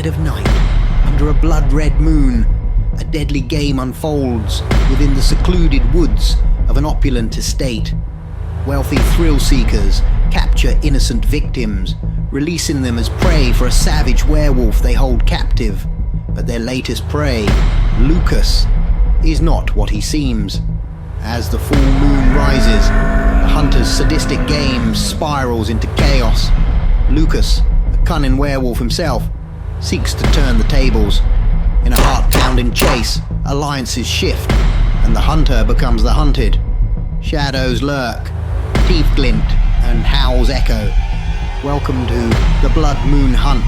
dead of night, under a blood-red moon, a deadly game unfolds within the secluded woods of an opulent estate. Wealthy thrill-seekers capture innocent victims, releasing them as prey for a savage werewolf they hold captive. But their latest prey, Lucas, is not what he seems. As the full moon rises, the hunter's sadistic game spirals into chaos. Lucas, a cunning werewolf himself, seeks to turn the tables. In a heart-pounding chase, alliances shift, and the hunter becomes the hunted. Shadows lurk, teeth glint, and howls echo. Welcome to the Blood Moon Hunt,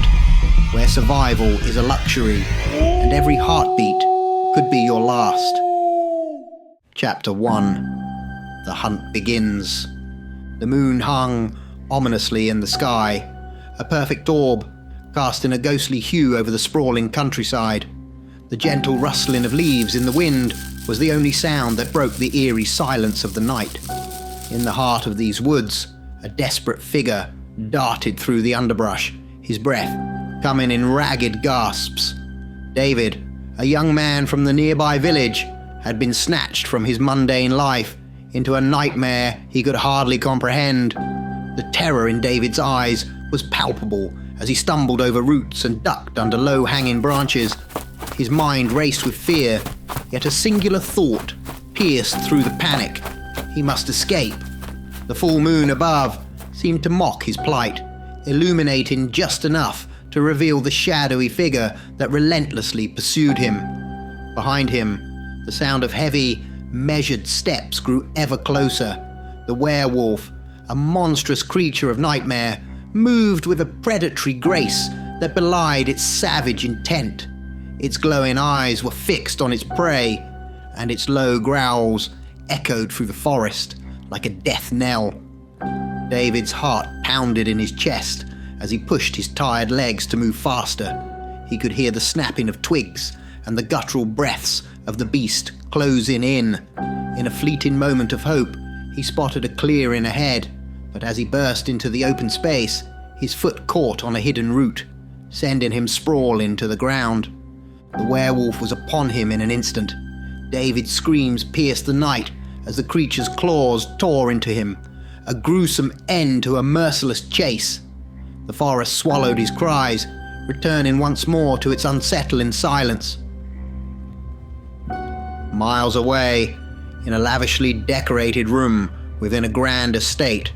where survival is a luxury, and every heartbeat could be your last. Chapter 1. The hunt begins. The moon hung ominously in the sky, a perfect orb, casting a ghostly hue over the sprawling countryside. The gentle rustling of leaves in the wind was the only sound that broke the eerie silence of the night. In the heart of these woods, a desperate figure darted through the underbrush, his breath coming in ragged gasps. David, a young man from the nearby village, had been snatched from his mundane life into a nightmare he could hardly comprehend. The terror in David's eyes was palpable as he stumbled over roots and ducked under low-hanging branches. His mind raced with fear, yet a singular thought pierced through the panic. He must escape. The full moon above seemed to mock his plight, illuminating just enough to reveal the shadowy figure that relentlessly pursued him. Behind him, the sound of heavy, measured steps grew ever closer. The werewolf, a monstrous creature of nightmare, moved with a predatory grace that belied its savage intent. Its glowing eyes were fixed on its prey, and its low growls echoed through the forest like a death knell. David's heart pounded in his chest as he pushed his tired legs to move faster. He could hear the snapping of twigs and the guttural breaths of the beast closing in. In a fleeting moment of hope, he spotted a clearing ahead, but as he burst into the open space, his foot caught on a hidden root, sending him sprawling to the ground. The werewolf was upon him in an instant. David's screams pierced the night as the creature's claws tore into him, a gruesome end to a merciless chase. The forest swallowed his cries, returning once more to its unsettling silence. Miles away, in a lavishly decorated room within a grand estate,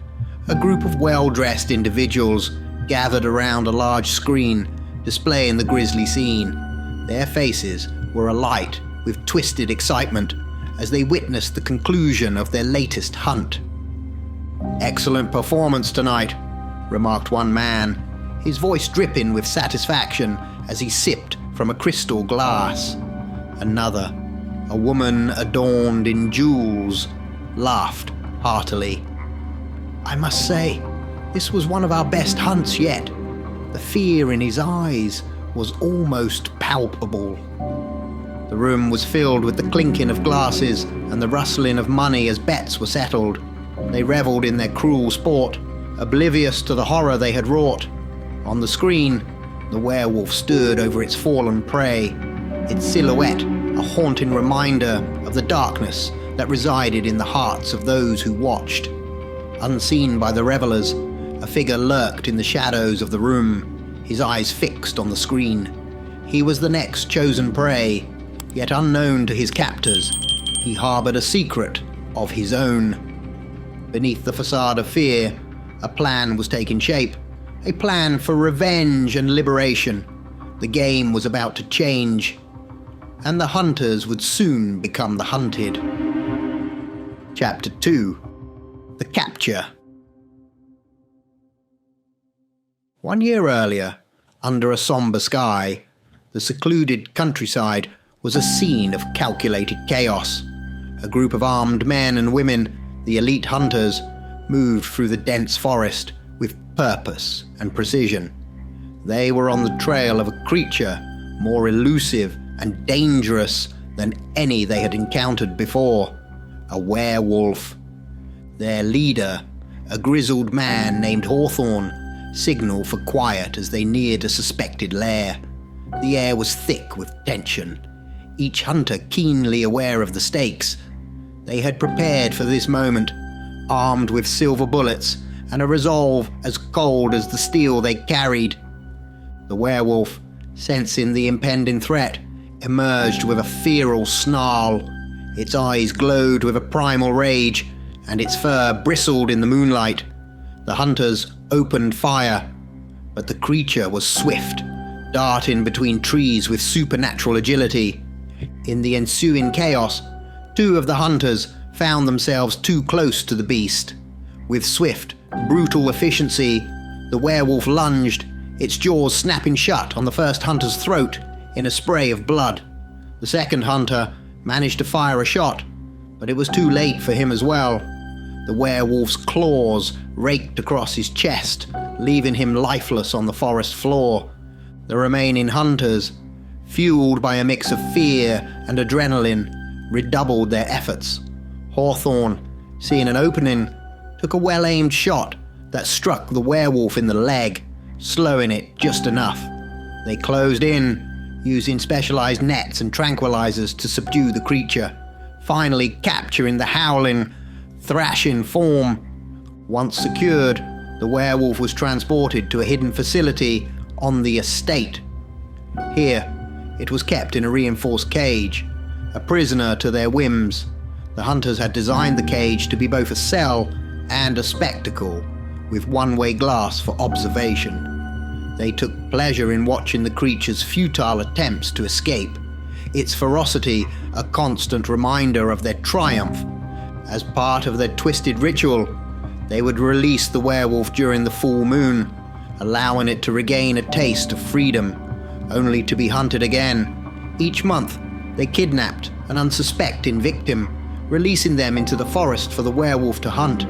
a group of well-dressed individuals gathered around a large screen displaying the grisly scene. Their faces were alight with twisted excitement as they witnessed the conclusion of their latest hunt. "Excellent performance tonight," remarked one man, his voice dripping with satisfaction as he sipped from a crystal glass. Another, a woman adorned in jewels, laughed heartily. "I must say, this was one of our best hunts yet." The fear in his eyes was almost palpable. The room was filled with the clinking of glasses and the rustling of money as bets were settled. They revelled in their cruel sport, oblivious to the horror they had wrought. On the screen, the werewolf stood over its fallen prey, its silhouette a haunting reminder of the darkness that resided in the hearts of those who watched. Unseen by the revelers, a figure lurked in the shadows of the room, his eyes fixed on the screen. He was the next chosen prey, yet unknown to his captors. He harbored a secret of his own. Beneath the facade of fear, a plan was taking shape, a plan for revenge and liberation. The game was about to change, and the hunters would soon become the hunted. Chapter 2. The Capture. 1 year earlier, under a somber sky, the secluded countryside was a scene of calculated chaos. A group of armed men and women, the elite hunters, moved through the dense forest with purpose and precision. They were on the trail of a creature more elusive and dangerous than any they had encountered before, a werewolf. Their leader, a grizzled man named Hawthorne, signaled for quiet as they neared a suspected lair. The air was thick with tension, each hunter keenly aware of the stakes. They had prepared for this moment, armed with silver bullets and a resolve as cold as the steel they carried. The werewolf, sensing the impending threat, emerged with a feral snarl. Its eyes glowed with a primal rage, and its fur bristled in the moonlight. The hunters opened fire, but the creature was swift, darting between trees with supernatural agility. In the ensuing chaos, two of the hunters found themselves too close to the beast. With swift, brutal efficiency, the werewolf lunged, its jaws snapping shut on the first hunter's throat in a spray of blood. The second hunter managed to fire a shot, but it was too late for him as well. The werewolf's claws raked across his chest, leaving him lifeless on the forest floor. The remaining hunters, fueled by a mix of fear and adrenaline, redoubled their efforts. Hawthorne, seeing an opening, took a well-aimed shot that struck the werewolf in the leg, slowing it just enough. They closed in, using specialized nets and tranquilizers to subdue the creature, finally capturing the howling, thrashing form. Once secured, the werewolf was transported to a hidden facility on the estate. Here, it was kept in a reinforced cage, a prisoner to their whims. The hunters had designed the cage to be both a cell and a spectacle, with one-way glass for observation. They took pleasure in watching the creature's futile attempts to escape, its ferocity a constant reminder of their triumph. As part of their twisted ritual, they would release the werewolf during the full moon, allowing it to regain a taste of freedom, only to be hunted again. Each month, they kidnapped an unsuspecting victim, releasing them into the forest for the werewolf to hunt.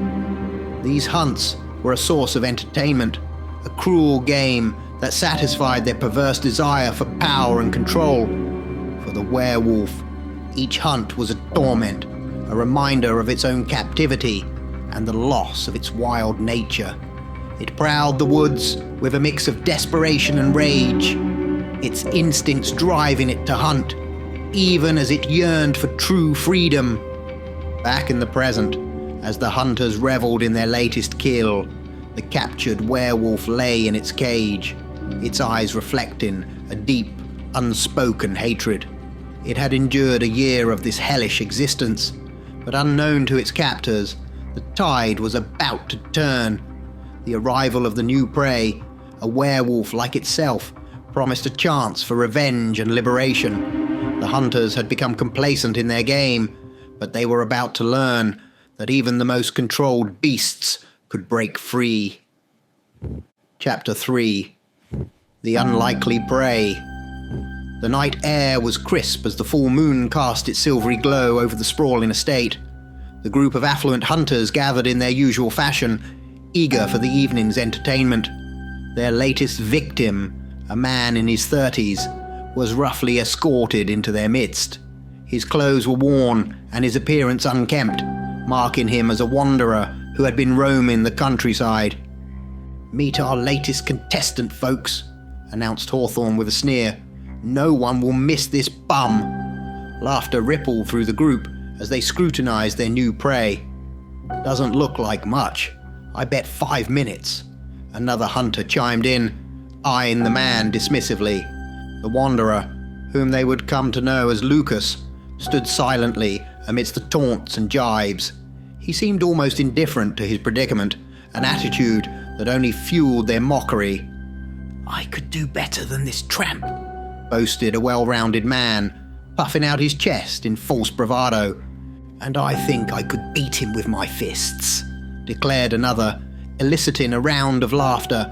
These hunts were a source of entertainment, a cruel game that satisfied their perverse desire for power and control. For the werewolf, each hunt was a torment, a reminder of its own captivity and the loss of its wild nature. It prowled the woods with a mix of desperation and rage, its instincts driving it to hunt, even as it yearned for true freedom. Back in the present, as the hunters reveled in their latest kill, the captured werewolf lay in its cage, its eyes reflecting a deep, unspoken hatred. It had endured a year of this hellish existence, but unknown to its captors, the tide was about to turn. The arrival of the new prey, a werewolf like itself, promised a chance for revenge and liberation. The hunters had become complacent in their game, but they were about to learn that even the most controlled beasts could break free. Chapter 3. The Unlikely Prey. The night air was crisp as the full moon cast its silvery glow over the sprawling estate. The group of affluent hunters gathered in their usual fashion, eager for the evening's entertainment. Their latest victim, a man in his 30s, was roughly escorted into their midst. His clothes were worn and his appearance unkempt, marking him as a wanderer who had been roaming the countryside. "Meet our latest contestant, folks," announced Hawthorne with a sneer. "No one will miss this bum." Laughter rippled through the group as they scrutinized their new prey. "Doesn't look like much. I bet 5 minutes." Another hunter chimed in, eyeing the man dismissively. The wanderer, whom they would come to know as Lucas, stood silently amidst the taunts and jibes. He seemed almost indifferent to his predicament, an attitude that only fueled their mockery. "I could do better than this tramp," boasted a well-rounded man, puffing out his chest in false bravado. "And I think I could beat him with my fists," declared another, eliciting a round of laughter.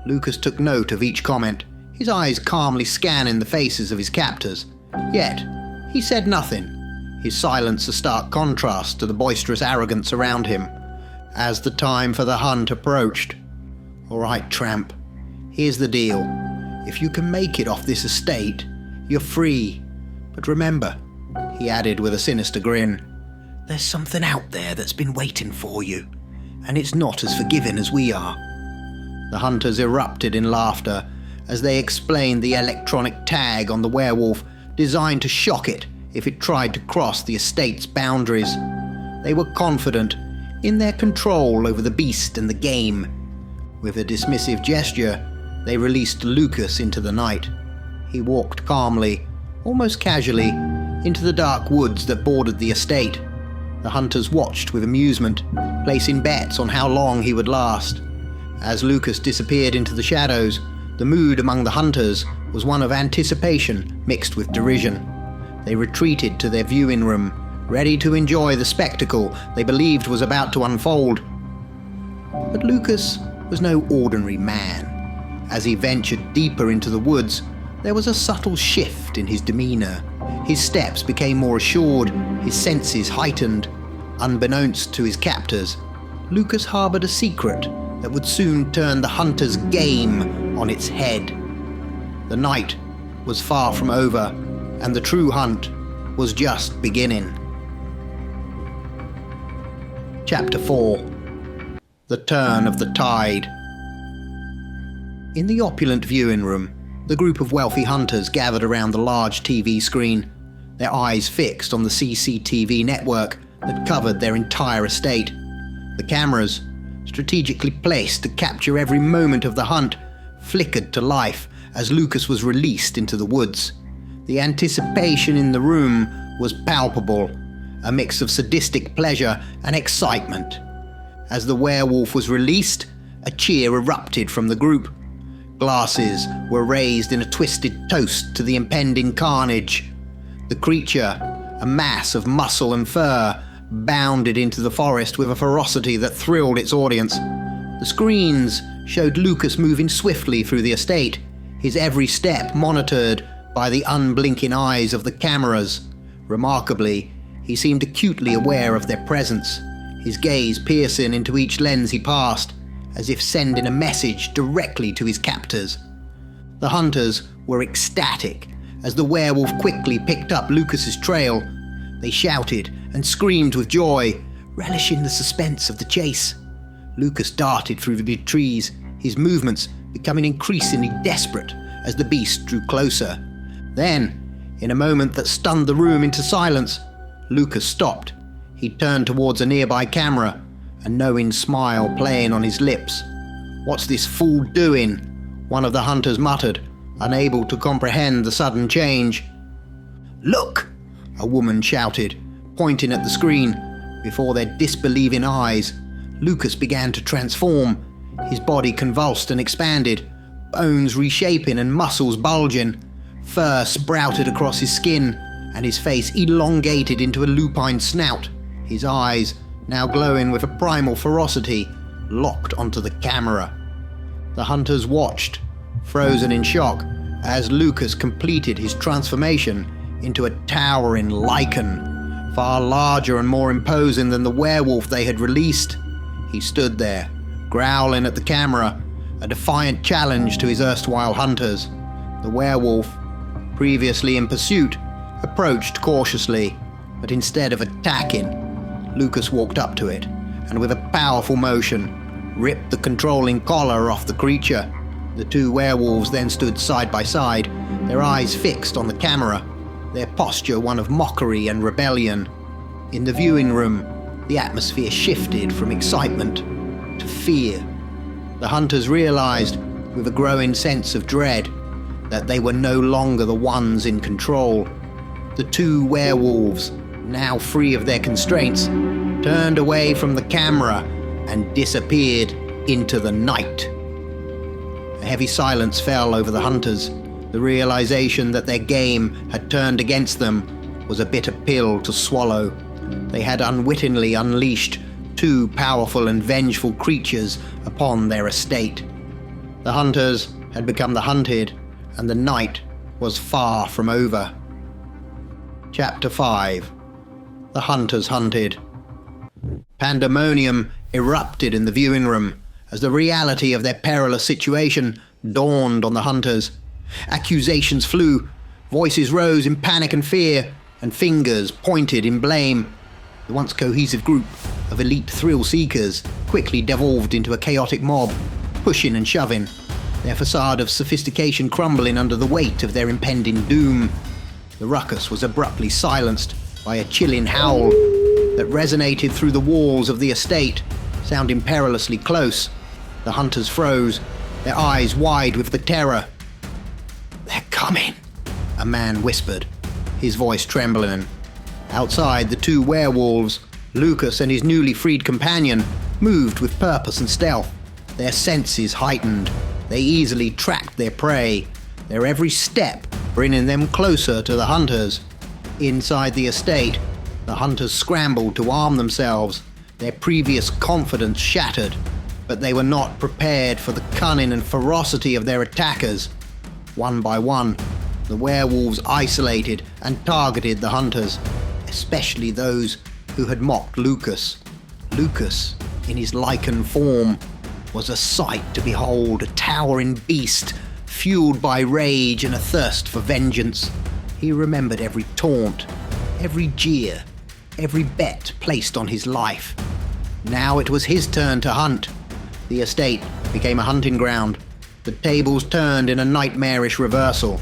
Lucas took note of each comment, his eyes calmly scanning the faces of his captors. Yet, he said nothing, his silence a stark contrast to the boisterous arrogance around him. As the time for the hunt approached, "All right, tramp, here's the deal. If you can make it off this estate, you're free. But remember," he added with a sinister grin, "there's something out there that's been waiting for you, and it's not as forgiving as we are." The hunters erupted in laughter, as they explained the electronic tag on the werewolf designed to shock it if it tried to cross the estate's boundaries. They were confident in their control over the beast and the game. With a dismissive gesture, they released Lucas into the night. He walked calmly, almost casually, into the dark woods that bordered the estate. The hunters watched with amusement, placing bets on how long he would last. As Lucas disappeared into the shadows, the mood among the hunters was one of anticipation mixed with derision. They retreated to their viewing room, ready to enjoy the spectacle they believed was about to unfold. But Lucas was no ordinary man. As he ventured deeper into the woods, there was a subtle shift in his demeanor. His steps became more assured, his senses heightened. Unbeknownst to his captors, Lucas harbored a secret that would soon turn the hunter's game on its head. The night was far from over, and the true hunt was just beginning. Chapter 4. The Turn of the Tide. In the opulent viewing room, the group of wealthy hunters gathered around the large TV screen, their eyes fixed on the CCTV network that covered their entire estate. The cameras, strategically placed to capture every moment of the hunt, flickered to life as Lucas was released into the woods. The anticipation in the room was palpable, a mix of sadistic pleasure and excitement. As the werewolf was released, a cheer erupted from the group. Glasses were raised in a twisted toast to the impending carnage. The creature, a mass of muscle and fur, bounded into the forest with a ferocity that thrilled its audience. The screens showed Lucas moving swiftly through the estate, his every step monitored by the unblinking eyes of the cameras. Remarkably, he seemed acutely aware of their presence, his gaze piercing into each lens he passed, as if sending a message directly to his captors. The hunters were ecstatic as the werewolf quickly picked up Lucas's trail. They shouted and screamed with joy, relishing the suspense of the chase. Lucas darted through the big trees, his movements becoming increasingly desperate as the beast drew closer. Then, in a moment that stunned the room into silence, Lucas stopped. He turned towards a nearby camera, a knowing smile playing on his lips. "What's this fool doing?" one of the hunters muttered, unable to comprehend the sudden change. "Look!" a woman shouted, pointing at the screen. Before their disbelieving eyes, Lucas began to transform. His body convulsed and expanded, bones reshaping and muscles bulging. Fur sprouted across his skin, and his face elongated into a lupine snout. His eyes, now glowing with a primal ferocity, locked onto the camera. The hunters watched, frozen in shock, as Lucas completed his transformation into a towering lichen, far larger and more imposing than the werewolf they had released. He stood there, growling at the camera, a defiant challenge to his erstwhile hunters. The werewolf, previously in pursuit, approached cautiously, but instead of attacking, Lucas walked up to it, and with a powerful motion, ripped the controlling collar off the creature. The two werewolves then stood side by side, their eyes fixed on the camera, their posture one of mockery and rebellion. In the viewing room, the atmosphere shifted from excitement to fear. The hunters realized, with a growing sense of dread, that they were no longer the ones in control. The two werewolves, now free of their constraints, turned away from the camera and disappeared into the night. A heavy silence fell over the hunters. The realization that their game had turned against them was a bitter pill to swallow. They had unwittingly unleashed two powerful and vengeful creatures upon their estate. The hunters had become the hunted, and the night was far from over. Chapter 5. The Hunters Hunted. Pandemonium erupted in the viewing room as the reality of their perilous situation dawned on the hunters. Accusations flew, voices rose in panic and fear, and fingers pointed in blame. The once cohesive group of elite thrill-seekers quickly devolved into a chaotic mob, pushing and shoving. their facade of sophistication crumbling under the weight of their impending doom. The ruckus was abruptly silenced by a chilling howl that resonated through the walls of the estate, sounding perilously close. The hunters froze, their eyes wide with the terror. "They're coming," a man whispered, his voice trembling. Outside, the two werewolves, Lucas and his newly freed companion, moved with purpose and stealth, their senses heightened. They easily tracked their prey, their every step bringing them closer to the hunters. Inside the estate, the hunters scrambled to arm themselves, their previous confidence shattered, but they were not prepared for the cunning and ferocity of their attackers. One by one, the werewolves isolated and targeted the hunters, especially those who had mocked Lucas. Lucas, in his lichen form, was a sight to behold, a towering beast, fueled by rage and a thirst for vengeance. He remembered every taunt, every jeer, every bet placed on his life. Now it was his turn to hunt. The estate became a hunting ground. The tables turned in a nightmarish reversal.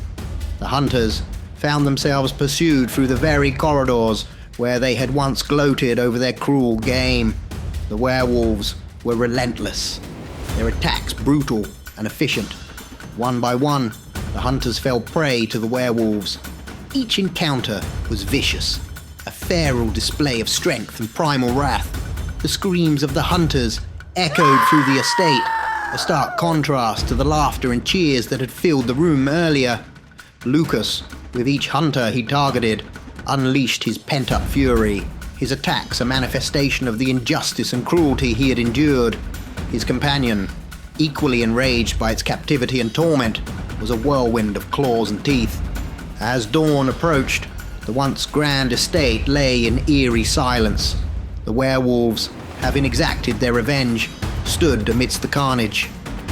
The hunters found themselves pursued through the very corridors where they had once gloated over their cruel game. The werewolves were relentless, their attacks brutal and efficient. One by one, the hunters fell prey to the werewolves. Each encounter was vicious, a feral display of strength and primal wrath. The screams of the hunters echoed through the estate, a stark contrast to the laughter and cheers that had filled the room earlier. Lucas, with each hunter he targeted, unleashed his pent-up fury, his attacks a manifestation of the injustice and cruelty he had endured. His companion, equally enraged by its captivity and torment, was a whirlwind of claws and teeth. As dawn approached, the once grand estate lay in eerie silence. The werewolves, having exacted their revenge, stood amidst the carnage.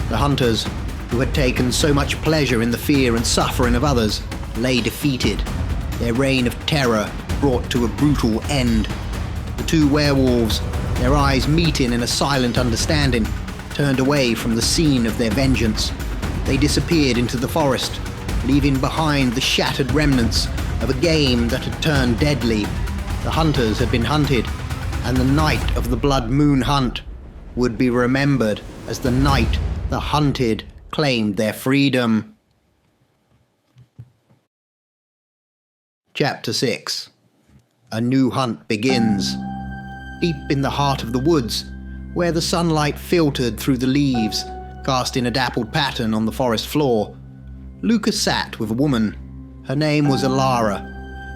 The hunters, who had taken so much pleasure in the fear and suffering of others, lay defeated, their reign of terror brought to a brutal end. The two werewolves, their eyes meeting in a silent understanding, turned away from the scene of their vengeance. They disappeared into the forest, leaving behind the shattered remnants of a game that had turned deadly. The hunters had been hunted, and the night of the blood moon hunt would be remembered as the night the hunted claimed their freedom. Chapter 6. A new hunt begins. Deep in the heart of the woods, where the sunlight filtered through the leaves, casting a dappled pattern on the forest floor, Lucas sat with a woman. Her name was Alara,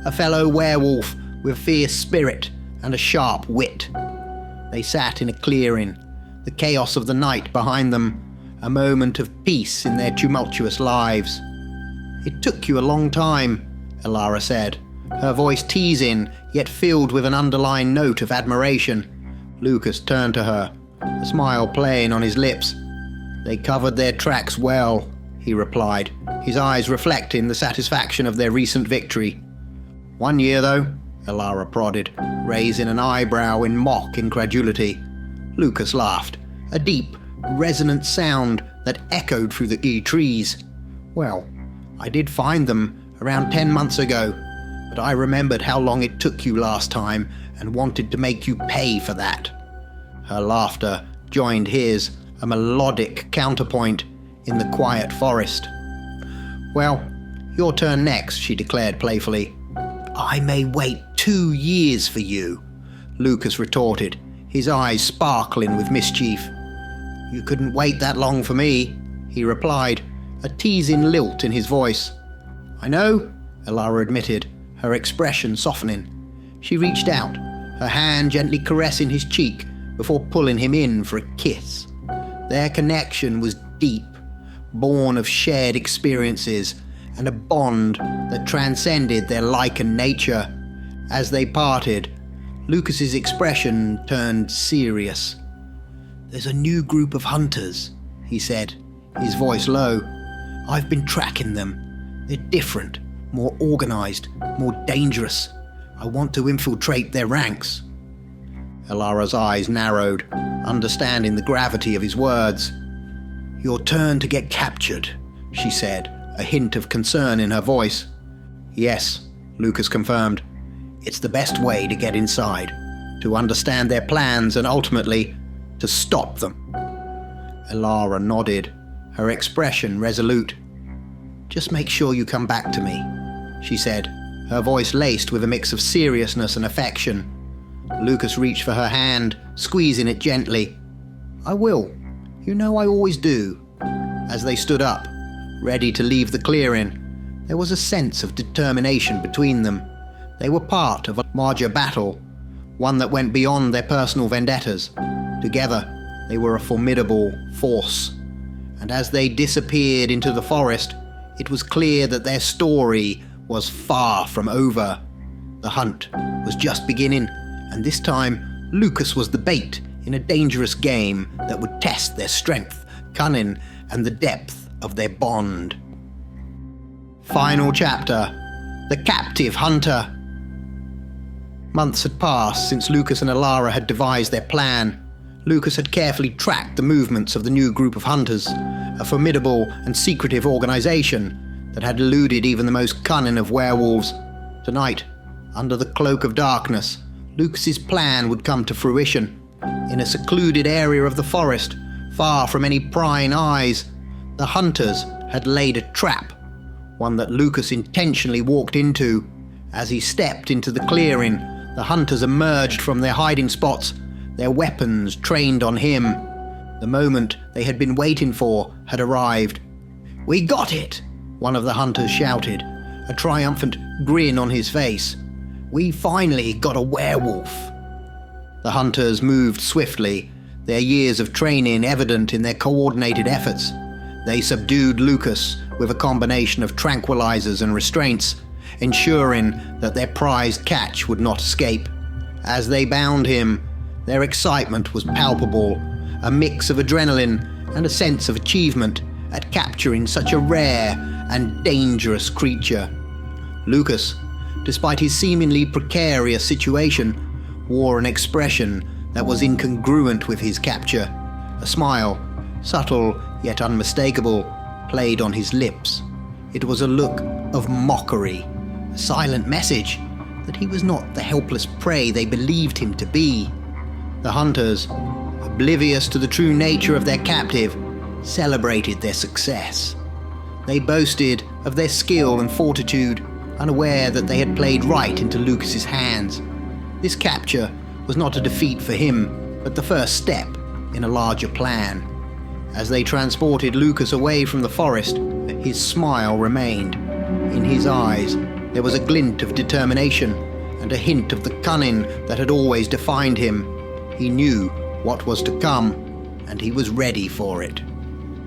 a fellow werewolf with fierce spirit and a sharp wit. They sat in a clearing, the chaos of the night behind them, a moment of peace in their tumultuous lives. "It took you a long time," Alara said, her voice teasing, yet filled with an underlying note of admiration. Lucas turned to her, a smile playing on his lips. "They covered their tracks well," he replied, his eyes reflecting the satisfaction of their recent victory. "1 year, though?" Alara prodded, raising an eyebrow in mock incredulity. Lucas laughed, a deep, resonant sound that echoed through the trees. "Well, I did find them around 10 months ago, but I remembered how long it took you last time and wanted to make you pay for that." Her laughter joined his, a melodic counterpoint in the quiet forest. "Well, your turn next," she declared playfully. "I may wait 2 years for you," Lucas retorted, his eyes sparkling with mischief. "You couldn't wait that long for me," he replied, a teasing lilt in his voice. "I know," Alara admitted, her expression softening. She reached out, her hand gently caressing his cheek before pulling him in for a kiss. Their connection was deep, born of shared experiences and a bond that transcended their lichen nature. As they parted, Lucas's expression turned serious. "There's a new group of hunters," he said, his voice low. "I've been tracking them. They're different, more organized, more dangerous. I want to infiltrate their ranks." Alara's eyes narrowed, understanding the gravity of his words. "Your turn to get captured," she said, a hint of concern in her voice. "Yes," Lucas confirmed. "It's the best way to get inside, to understand their plans and ultimately to stop them." Elara nodded, her expression resolute. "Just make sure you come back to me," she said, her voice laced with a mix of seriousness and affection. Lucas reached for her hand, squeezing it gently. "I will. You know I always do." As they stood up, ready to leave the clearing, there was a sense of determination between them. They were part of a larger battle, one that went beyond their personal vendettas. Together, they were a formidable force. And as they disappeared into the forest, it was clear that their story was far from over. The hunt was just beginning, and this time, Lucas was the bait in a dangerous game that would test their strength, cunning, and the depth of their bond. Final chapter: The Captive Hunter. Months had passed since Lucas and Elara had devised their plan. Lucas had carefully tracked the movements of the new group of hunters, a formidable and secretive organization that had eluded even the most cunning of werewolves. Tonight, under the cloak of darkness, Lucas's plan would come to fruition. In a secluded area of the forest, far from any prying eyes, the hunters had laid a trap, one that Lucas intentionally walked into. As he stepped into the clearing, the hunters emerged from their hiding spots, their weapons trained on him. The moment they had been waiting for had arrived. "We got it!" one of the hunters shouted, a triumphant grin on his face. "We finally got a werewolf." The hunters moved swiftly, their years of training evident in their coordinated efforts. They subdued Lucas with a combination of tranquilizers and restraints, ensuring that their prized catch would not escape. As they bound him, their excitement was palpable, a mix of adrenaline and a sense of achievement at capturing such a rare and dangerous creature. Lucas, despite his seemingly precarious situation, wore an expression that was incongruent with his capture. A smile, subtle yet unmistakable, played on his lips. It was a look of mockery, a silent message that he was not the helpless prey they believed him to be. The hunters, oblivious to the true nature of their captive, celebrated their success. They boasted of their skill and fortitude, unaware that they had played right into Lucas's hands. This capture was not a defeat for him, but the first step in a larger plan. As they transported Lucas away from the forest, his smile remained. In his eyes, there was a glint of determination and a hint of the cunning that had always defined him. He knew what was to come, and he was ready for it.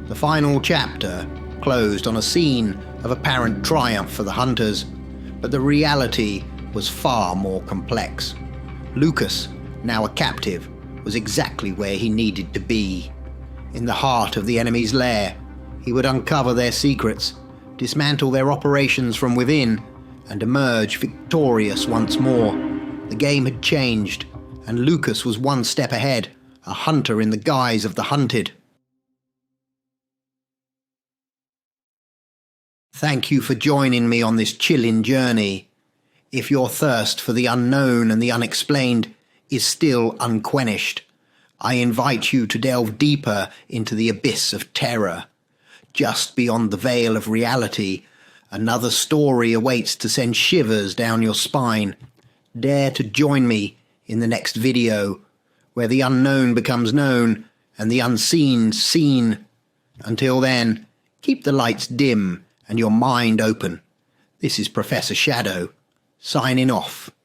The final chapter closed on a scene of apparent triumph for the hunters, but the reality was far more complex. Lucas, now a captive, was exactly where he needed to be. In the heart of the enemy's lair, he would uncover their secrets, dismantle their operations from within, and emerge victorious once more. The game had changed, and Lucas was one step ahead, a hunter in the guise of the hunted. Thank you for joining me on this chilling journey. If your thirst for the unknown and the unexplained is still unquenched, I invite you to delve deeper into the abyss of terror. Just beyond the veil of reality, another story awaits to send shivers down your spine. Dare to join me in the next video, where the unknown becomes known and the unseen seen. Until then, keep the lights dim and your mind open. This is Professor Shadow, signing off.